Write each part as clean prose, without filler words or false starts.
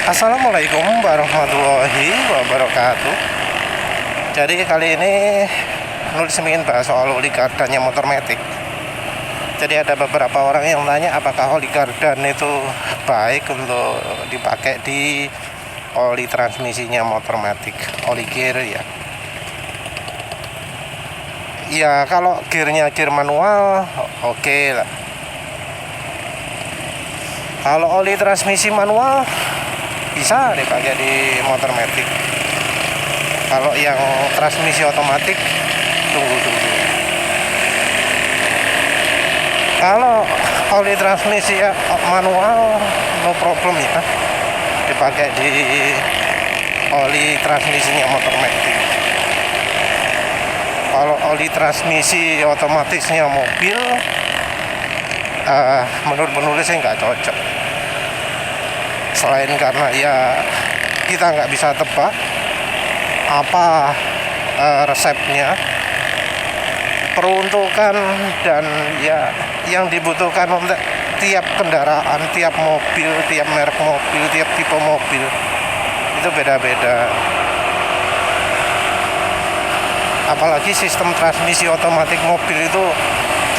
Assalamualaikum warahmatullahi wabarakatuh. Jadi kali ini nulis ingin bahas soal oli gardannya motor matic. Jadi ada beberapa orang yang tanya apakah oli gardan itu baik untuk dipakai di oli transmisinya motor matic, oli gear ya. Ya kalau gearnya gear manual oke lah. Kalau oli transmisi manual bisa dipakai di motor matic. Kalau yang transmisi otomatis tunggu. Kalau oli transmisi manual no problem ya, dipakai di oli transmisinya motor matic. Kalau oli transmisi otomatisnya mobil menurut penulis saya nggak cocok. Selain karena ya kita nggak bisa tebak apa resepnya, peruntukan dan ya yang dibutuhkan untuk tiap kendaraan, tiap mobil, tiap merek mobil, tiap tipe mobil itu beda-beda. Apalagi sistem transmisi otomatis mobil itu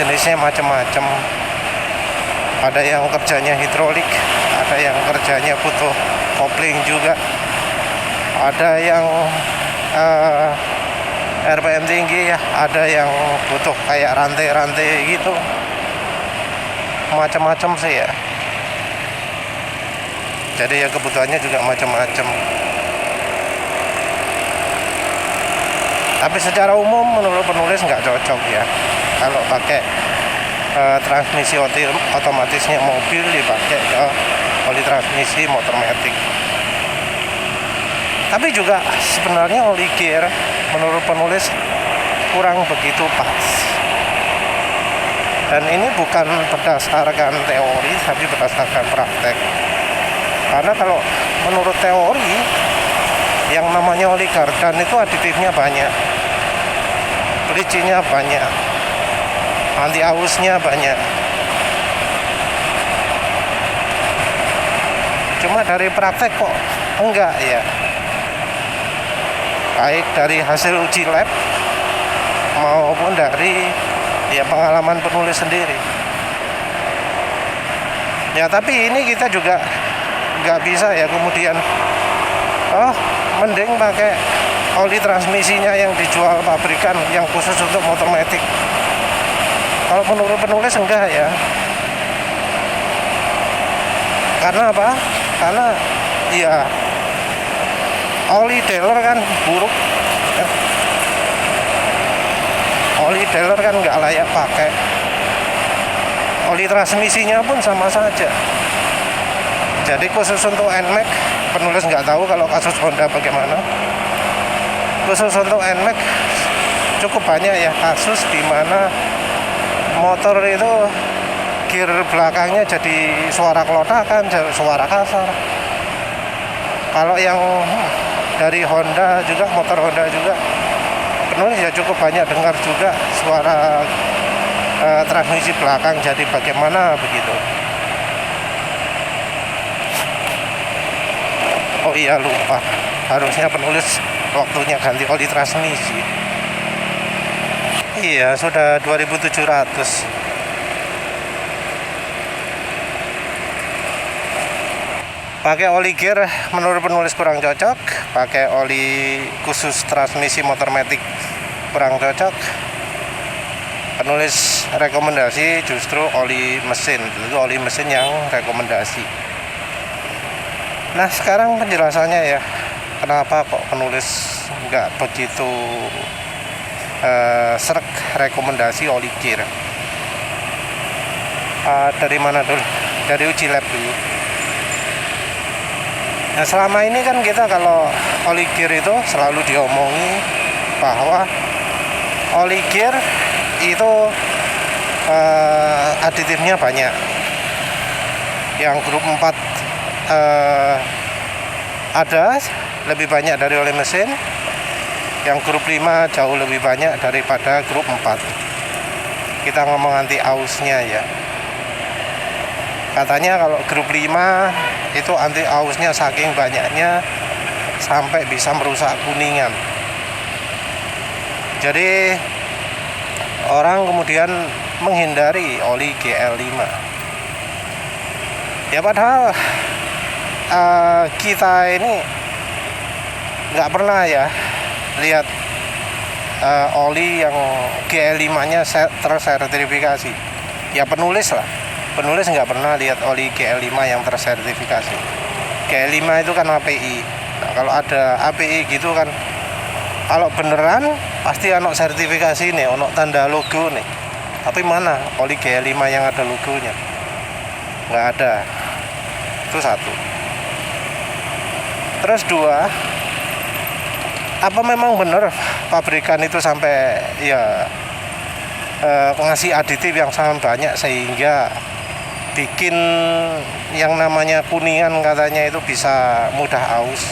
jenisnya macam-macam. Ada yang kerjanya hidrolik, ada yang kerjanya butuh kopling juga, ada yang RPM tinggi ya, ada yang butuh kayak rantai-rantai gitu, macam-macam sih ya. Jadi ya kebutuhannya juga macam-macam. Tapi secara umum menurut penulis nggak cocok ya kalau pakai transmisi otomatisnya mobil dipakai ke oli transmisi motor matic. Tapi juga sebenarnya oli gear menurut penulis kurang begitu pas. Dan ini bukan berdasarkan teori tapi berdasarkan praktek. Karena kalau menurut teori yang namanya oli gardan itu aditifnya banyak, pelicinnya banyak, anti ausnya banyak. Cuma dari praktek kok enggak ya. Baik dari hasil uji lab maupun dari ya pengalaman penulis sendiri. Ya tapi ini kita juga nggak bisa ya kemudian mending pakai oli transmisinya yang dijual pabrikan yang khusus untuk motor matic. Kalau menurut penulis enggak ya. Karena apa? Karena ya oli dealer kan buruk ya. Oli dealer kan nggak layak pakai. Oli transmisinya pun sama saja. Jadi khusus untuk NMAX penulis nggak tahu kalau kasus Honda bagaimana. Khusus untuk NMAX cukup banyak ya kasus di mana motor itu gear belakangnya jadi suara kelotakan, suara kasar. Kalau yang dari Honda juga, motor Honda juga, penulis ya cukup banyak dengar juga suara transmisi belakang jadi bagaimana begitu. Oh iya lupa, harusnya penulis waktunya ganti oli transmisi. Iya sudah 2700. Pakai oli gear menurut penulis kurang cocok. Pakai oli khusus transmisi motor matic kurang cocok. Penulis rekomendasi justru oli mesin. Itu oli mesin yang rekomendasi. Nah sekarang penjelasannya ya, kenapa kok penulis nggak begitu sreg rekomendasi oli gear. Dari mana dulu? Dari uji lab dulu. Nah selama ini kan kita kalau oli gear itu selalu diomongi bahwa oli gear itu aditifnya banyak. Yang grup 4 ada lebih banyak dari oli mesin. Yang grup 5 jauh lebih banyak daripada grup 4. Kita ngomong anti ausnya ya. Katanya kalau grup 5 itu anti ausnya saking banyaknya sampai bisa merusak kuningan. Jadi orang kemudian menghindari oli GL5. Ya padahal kita ini nggak pernah ya lihat oli yang GL5-nya tersertifikasi. Ya penulis nggak pernah lihat oli GL5 yang tersertifikasi. GL5 itu kan API. Nah, kalau ada API gitu kan, kalau beneran pasti ono sertifikasi nih, ono tanda logo nih. Tapi mana oli GL5 yang ada logonya? Nggak ada. Itu satu. Terus dua, apa memang benar pabrikan itu sampai ya ngasih aditif yang sangat banyak sehingga bikin yang namanya kuningan katanya itu bisa mudah aus?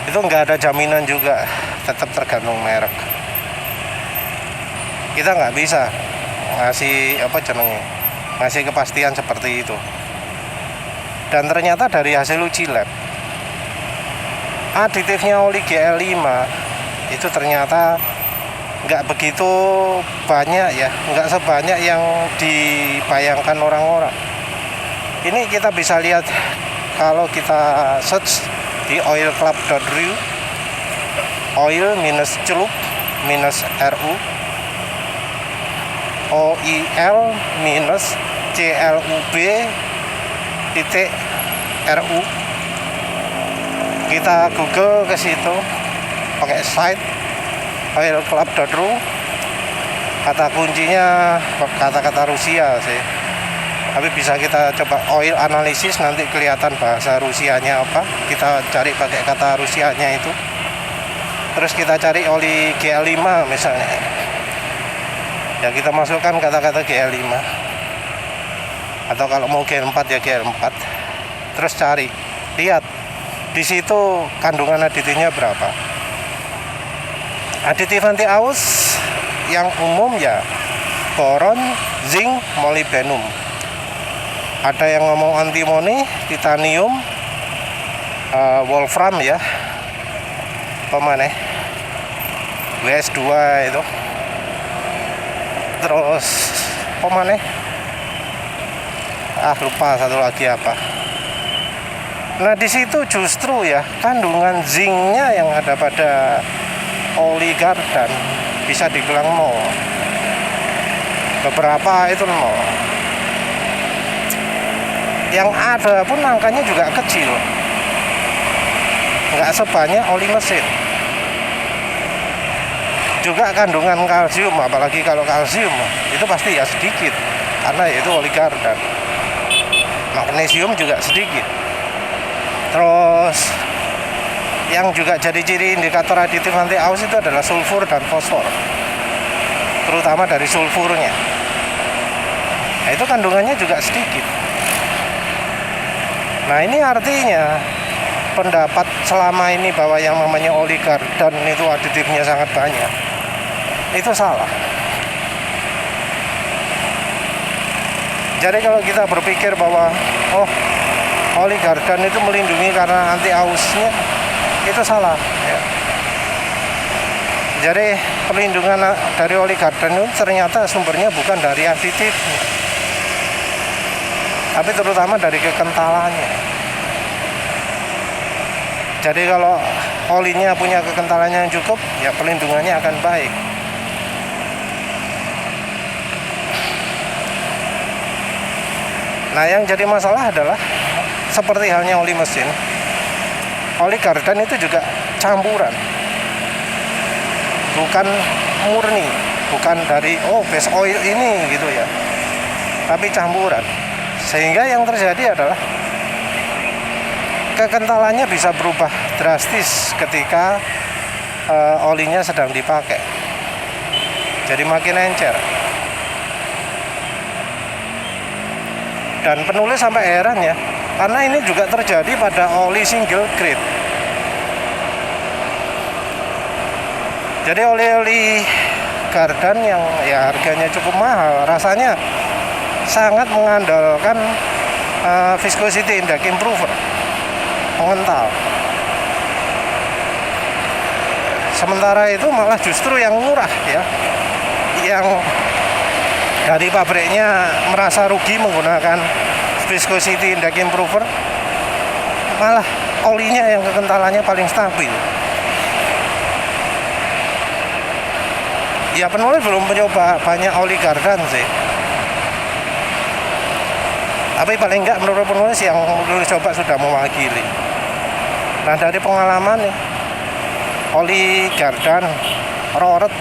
Itu nggak ada jaminan juga, tetap tergantung merek. Kita nggak bisa ngasih kepastian seperti itu. Dan ternyata dari hasil uji lab, aditifnya oli GL5 itu ternyata nggak begitu banyak ya, nggak sebanyak yang dibayangkan orang-orang. Ini kita bisa lihat kalau kita search di oilclub.ru, oil minus celup minus ru, oil minus club titik ru. Kita Google ke situ pakai site oilclub.ru, kata kuncinya kata-kata Rusia sih, tapi bisa kita coba oil analisis, nanti kelihatan bahasa Rusianya apa. Kita cari pakai kata Rusianya itu, terus kita cari oli GL5 misalnya ya, kita masukkan kata-kata GL5, atau kalau mau G4 ya G4, terus cari, lihat di situ kandungan aditifnya berapa. Aditif anti aus yang umum ya boron, zinc, molybdenum. Ada yang ngomong antimoni, titanium, wolfram ya, pemane WS2 itu, terus pemane lupa satu lagi apa. Nah di situ justru ya kandungan zincnya yang ada pada oli Gardan bisa dibilang nol, beberapa itu nol, yang ada pun angkanya juga kecil, nggak sebanyak oli mesin. Juga kandungan kalsium, apalagi kalau kalsium itu pasti ya sedikit karena itu oli Gardan. Magnesium juga sedikit. Terus yang juga jadi ciri indikator aditif anti aus itu adalah sulfur dan fosfor, terutama dari sulfurnya. Nah, itu kandungannya juga sedikit. Nah ini artinya pendapat selama ini bahwa yang namanya oli Gardan itu aditifnya sangat banyak, itu salah. Jadi kalau kita berpikir bahwa oli Gardan itu melindungi karena anti ausnya, itu salah ya. Jadi perlindungan dari oli Gardan itu ternyata sumbernya bukan dari aditif, tapi terutama dari kekentalannya. Jadi kalau olinya punya kekentalannya yang cukup, ya perlindungannya akan baik. Nah yang jadi masalah adalah seperti halnya oli mesin, oli Gardan itu juga campuran, bukan murni, bukan dari base oil ini gitu ya, tapi campuran. Sehingga yang terjadi adalah kekentalannya bisa berubah drastis ketika olinya sedang dipakai, jadi makin encer. Dan penulis sampai heran ya, karena ini juga terjadi pada oli single grade. Jadi oli-oli Gardan yang ya harganya cukup mahal, rasanya sangat mengandalkan viscosity index improver, pengental. Sementara itu malah justru yang murah ya, yang dari pabriknya merasa rugi menggunakan viscosity index improver, malah olinya yang kekentalannya paling stabil. Ya penulis belum mencoba banyak oli Gardan sih, tapi paling enggak menurut penulis yang penulis coba sudah mewakili. Nah dari pengalaman nih, oli Gardan Roret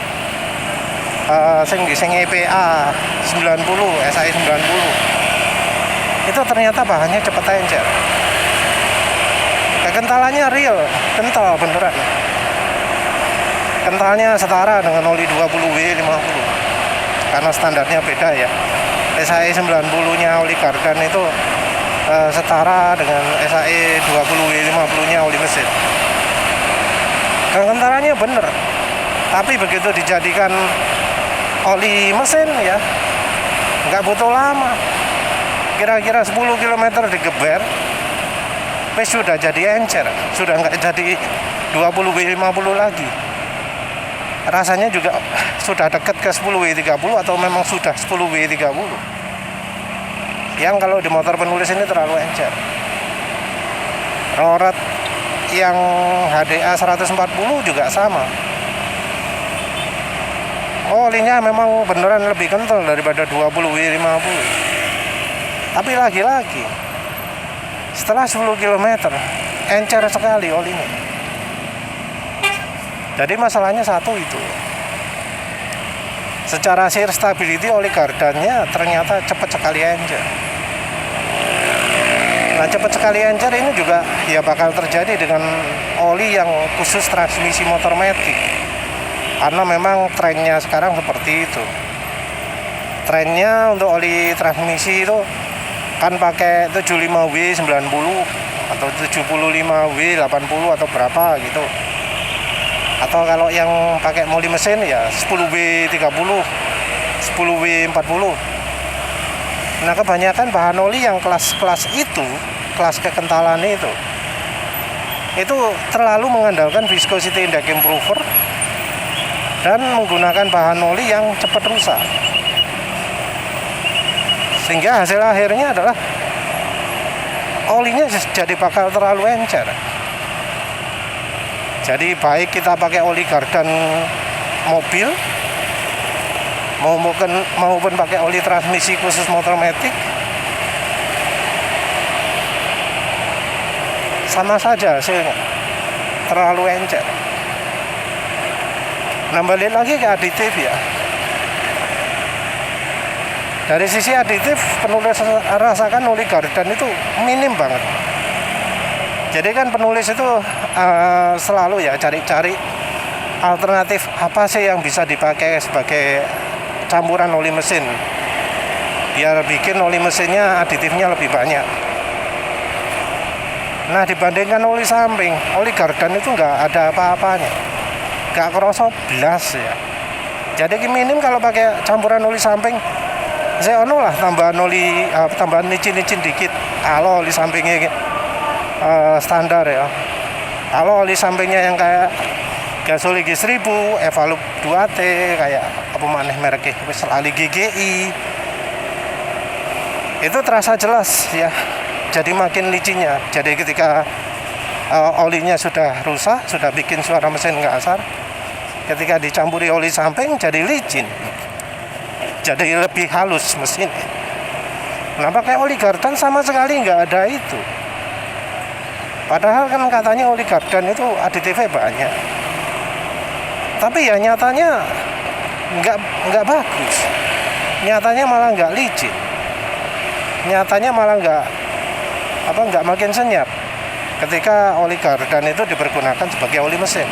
sing EPA 90, SI 90 itu ternyata bahannya cepat encer, kekentalannya real, kental beneran. Kentalnya setara dengan oli 20W50 karena standarnya beda ya. SAE 90-nya oli Gardan itu setara dengan SAE 20W50-nya oli mesin. Kentalannya bener, tapi begitu dijadikan oli mesin ya nggak butuh lama, kira-kira 10 km digeber wes sudah jadi encer, sudah nggak jadi 20W50 lagi. Rasanya juga sudah dekat ke 10W30 atau memang sudah 10W30. Yang kalau di motor penulis ini terlalu encer. Roret yang HDA 140 juga sama. Olinya memang beneran lebih kental daripada 20W50. Tapi lagi-lagi setelah 10 km encer sekali olinya. Jadi masalahnya satu itu, secara shear stability oli Gardannya ternyata cepat sekali encer. Nah cepat sekali encer ini juga ya bakal terjadi dengan oli yang khusus transmisi motor matic, karena memang trennya sekarang seperti itu. Trennya untuk oli transmisi itu kan pakai 75W90 atau 75W80 atau berapa gitu. Atau kalau yang pakai oli mesin ya 10W30, 10W40. Nah kebanyakan bahan oli yang kelas-kelas itu, kelas kekentalan itu terlalu mengandalkan viscosity index improver dan menggunakan bahan oli yang cepat rusak, sehingga hasil akhirnya adalah olinya jadi bakal terlalu encer. Jadi baik kita pakai oli Gardan mobil maupun pakai oli transmisi khusus motor matic, sama saja hasilnya terlalu encer. Nah balik lagi ke aditif ya. Dari sisi aditif penulis rasakan oli Gardan itu minim banget. Jadi kan penulis itu selalu ya cari-cari alternatif apa sih yang bisa dipakai sebagai campuran oli mesin biar bikin oli mesinnya aditifnya lebih banyak. Nah dibandingkan oli samping, oli Gardan itu nggak ada apa-apanya, nggak kerasa blas ya. Jadi minim kalau pakai campuran oli samping, saya lah tambahan oli, tambahan licin-licin dikit. Kalau oli sampingnya standar ya. Kalau oli sampingnya yang kayak Gasoli G1000, Evalup 2T, kayak apa maneh mereknya, Ali GGI, itu terasa jelas ya. Jadi makin licinnya. Jadi ketika olinya sudah rusak, sudah bikin suara mesin kasar, ketika dicampuri oli samping jadi licin, jadi lebih halus mesin. Nah pakai oli Gardan sama sekali nggak ada itu. Padahal kan katanya oli Gardan itu aditifnya banyak, tapi ya nyatanya nggak bagus. Nyatanya malah nggak licin. Nyatanya malah nggak makin senyap ketika oli Gardan itu dipergunakan sebagai oli mesin.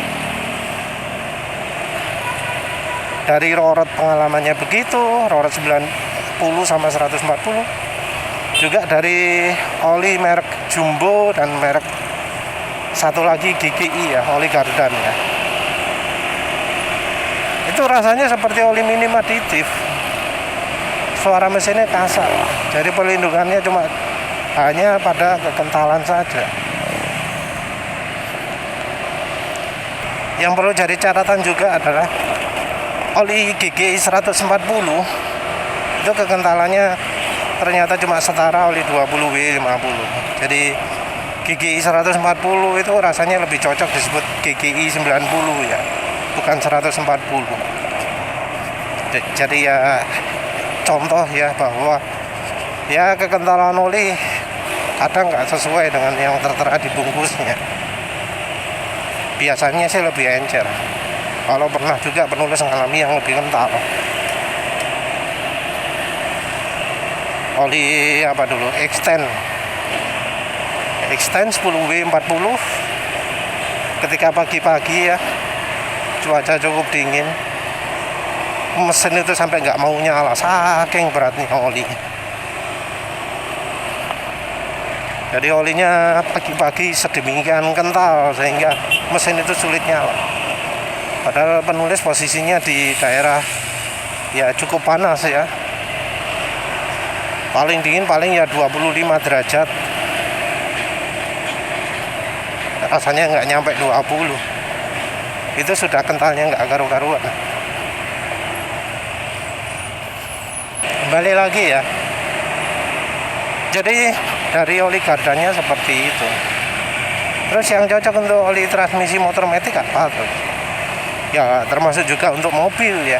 Dari Roret pengalamannya begitu, Roret 90 sama 140. Juga dari oli merek Jumbo dan merek satu lagi GGI ya, oli Gardan ya. Itu rasanya seperti oli minim aditif. suara mesinnya kasar, jadi perlindungannya cuma hanya pada kekentalan saja. Yang perlu jadi catatan juga adalah oli GGI 140 itu kekentalannya ternyata cuma setara oli 20W50. Jadi GGI 140 itu rasanya lebih cocok disebut GGI 90 ya, bukan 140. Jadi ya contoh ya bahwa ya kekentalan oli kadang nggak sesuai dengan yang tertera di bungkusnya. Biasanya sih lebih encer. Kalau pernah juga penulis mengalami yang lebih kental. Oli apa dulu? Extend 10W40 ketika pagi-pagi ya, cuaca cukup dingin, mesin itu sampai nggak mau nyala saking beratnya oli. Jadi olinya pagi-pagi sedemikian kental sehingga mesin itu sulit nyala. Padahal penulis posisinya di daerah ya cukup panas ya. Paling dingin paling ya 25 derajat. Rasanya nggak nyampe 20. Itu sudah kentalnya nggak karu-karuan. Kembali lagi ya. Jadi dari oli gardannya seperti itu. Terus yang cocok untuk oli transmisi motor matic apa tuh? Ya termasuk juga untuk mobil ya.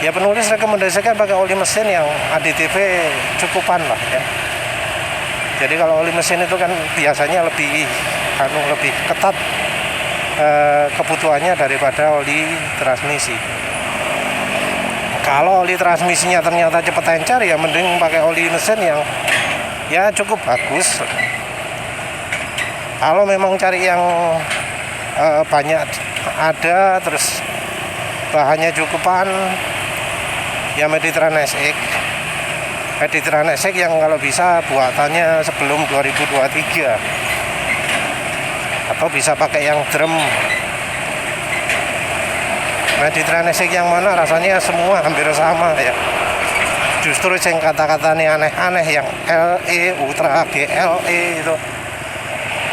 Ya penulis rekomendasikan pakai oli mesin yang ADTV cukupan lah ya. Jadi kalau oli mesin itu kan biasanya lebih ketat kebutuhannya daripada oli transmisi. Kalau oli transmisinya ternyata cepat encer ya mending pakai oli mesin yang ya cukup bagus. Kalau memang cari yang banyak ada terus bahannya cukupan ya Mediterranean SX. Mediterranean SX yang kalau bisa buatannya sebelum 2023 atau bisa pakai yang drum. Mediterranean SX yang mana rasanya semua hampir sama ya. Justru yang kata-katanya aneh-aneh yang LE, Ultra, GLE itu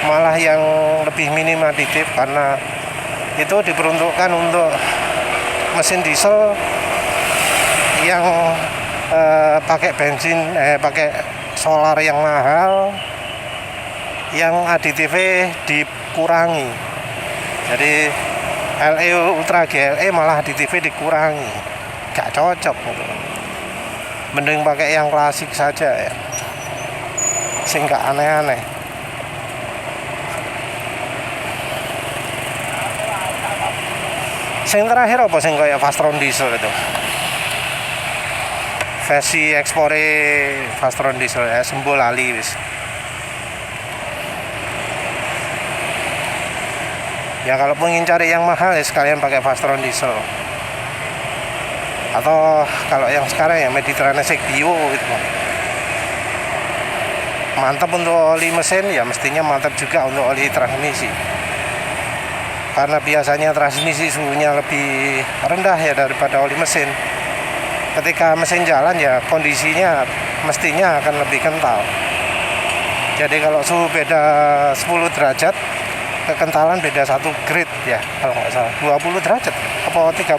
malah yang lebih minim aditif karena itu diperuntukkan untuk mesin diesel yang pakai bensin, pakai solar yang mahal, yang aditifnya dikurangi. Jadi LE Ultra GLE malah aditifnya dikurangi, gak cocok gitu. Mending pakai yang klasik saja ya, sehingga aneh-aneh. Sing terakhir apa sing kayak Fastron diesel itu? Versi ekspore Fastron diesel ya, sembuh lali wis. Ya kalau ingin cari yang mahal ya sekalian pakai Fastron diesel. Atau kalau yang sekarang ya Mediterranean SX Bio gitu. Mantap untuk oli mesin ya mestinya mantap juga untuk oli transmisi. Karena biasanya transmisi suhunya lebih rendah ya daripada oli mesin. Ketika mesin jalan ya kondisinya mestinya akan lebih kental. Jadi kalau suhu beda 10 derajat, kekentalan beda 1 grade ya kalau nggak salah. 20 derajat apa 30?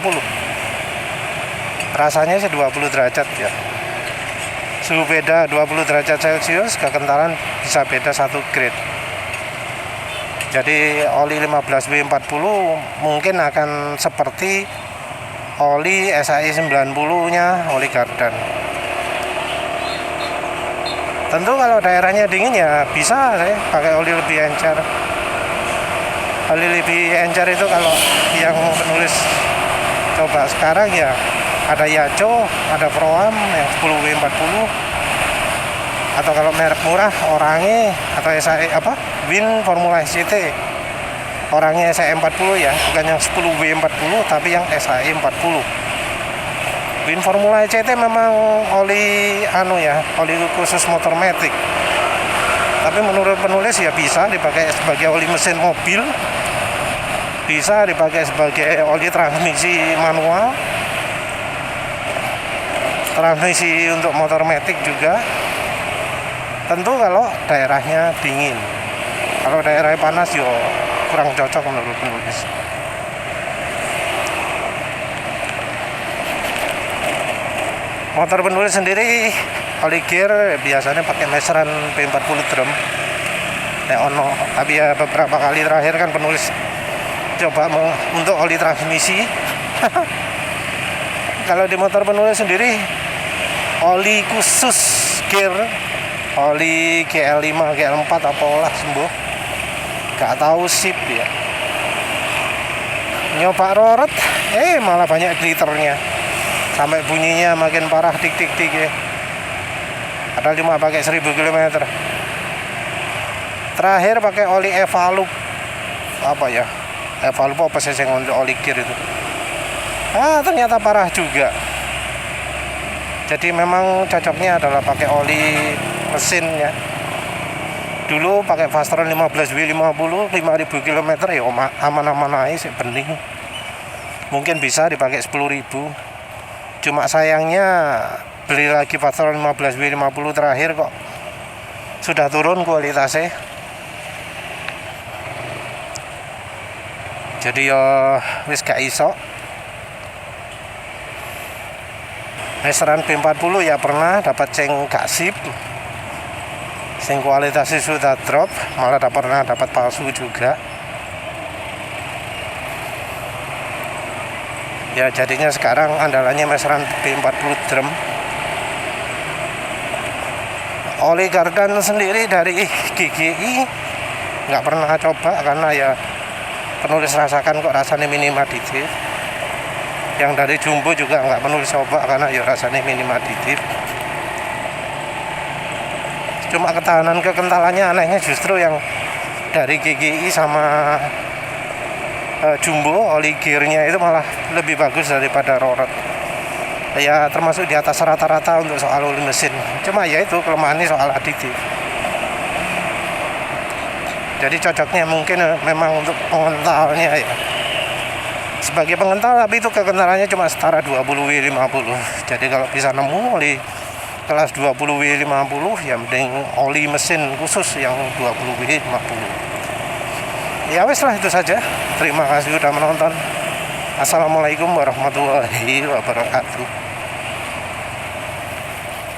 Rasanya sih 20 derajat ya. Suhu beda 20 derajat Celcius, kekentalan bisa beda 1 grade. Jadi oli 15W40 mungkin akan seperti oli SAE 90-nya oli Gardan. Tentu kalau daerahnya dingin ya bisa saya pakai oli lebih encer. Oli lebih encer itu kalau yang penulis coba sekarang ya ada Yaco, ada Proam yang 10W40, atau kalau merek murah Orange atau SAE Win Formula SCT. Orangnya SAE 40 ya, bukan yang 10W40 tapi yang SAE 40. Win Formula SCT memang oli oli khusus motor matic. Tapi menurut penulis ya bisa dipakai sebagai oli mesin mobil, bisa dipakai sebagai oli transmisi manual. transmisi untuk motor matic juga tentu kalau daerahnya dingin. Kalau daerahnya panas yo kurang cocok menurut penulis. Motor penulis sendiri oli gear biasanya pakai meseran P40 drum. Ono, tapi ya beberapa kali terakhir kan penulis coba untuk oli transmisi. Kalau di motor penulis sendiri oli khusus gear, oli GL5, GL4 apalah sembuh, gak tahu sip ya. Nyoba roret, malah banyak glitternya, sampai bunyinya makin parah tik tik tik ya. Padahal cuma pakai 1000 km. Terakhir pakai oli Evalup, apa ya? Evalup apa sih yang untuk oli gear itu? Ternyata parah juga. Jadi memang cocoknya adalah pakai oli mesin ya. Dulu pakai Fastron 15W50 5000 km ya aman-aman aja sih, bening. Mungkin bisa dipakai 10.000. Cuma sayangnya beli lagi Fastron 15W50 terakhir kok sudah turun kualitasnya. Jadi ya wis gak iso. Meseran P40 ya pernah dapat ceng gak sip, sing kualitasnya sudah drop, malah pernah dapat palsu juga. Ya jadinya sekarang andalannya meseran P40 drum. Oli gardan sendiri dari GGI nggak pernah coba karena ya penulis rasakan kok rasanya minim aditif. Yang dari Jumbo juga nggak penulis coba karena ya rasanya minim aditif. Cuma ketahanan kekentalannya anehnya justru yang dari GGI sama Jumbo oli gearnya itu malah lebih bagus daripada roret. Ya termasuk di atas rata-rata untuk soal oli mesin. Cuma ya itu kelemahannya soal aditif. Jadi cocoknya mungkin memang untuk pengentalnya ya. Sebagai pengental, tapi itu kekentalannya cuma setara 20W50. Jadi kalau bisa nemu oli kelas 20W50 ya mending oli mesin khusus yang 20W50. Ya wes lah, itu saja. Terima kasih sudah menonton. Assalamualaikum warahmatullahi wabarakatuh.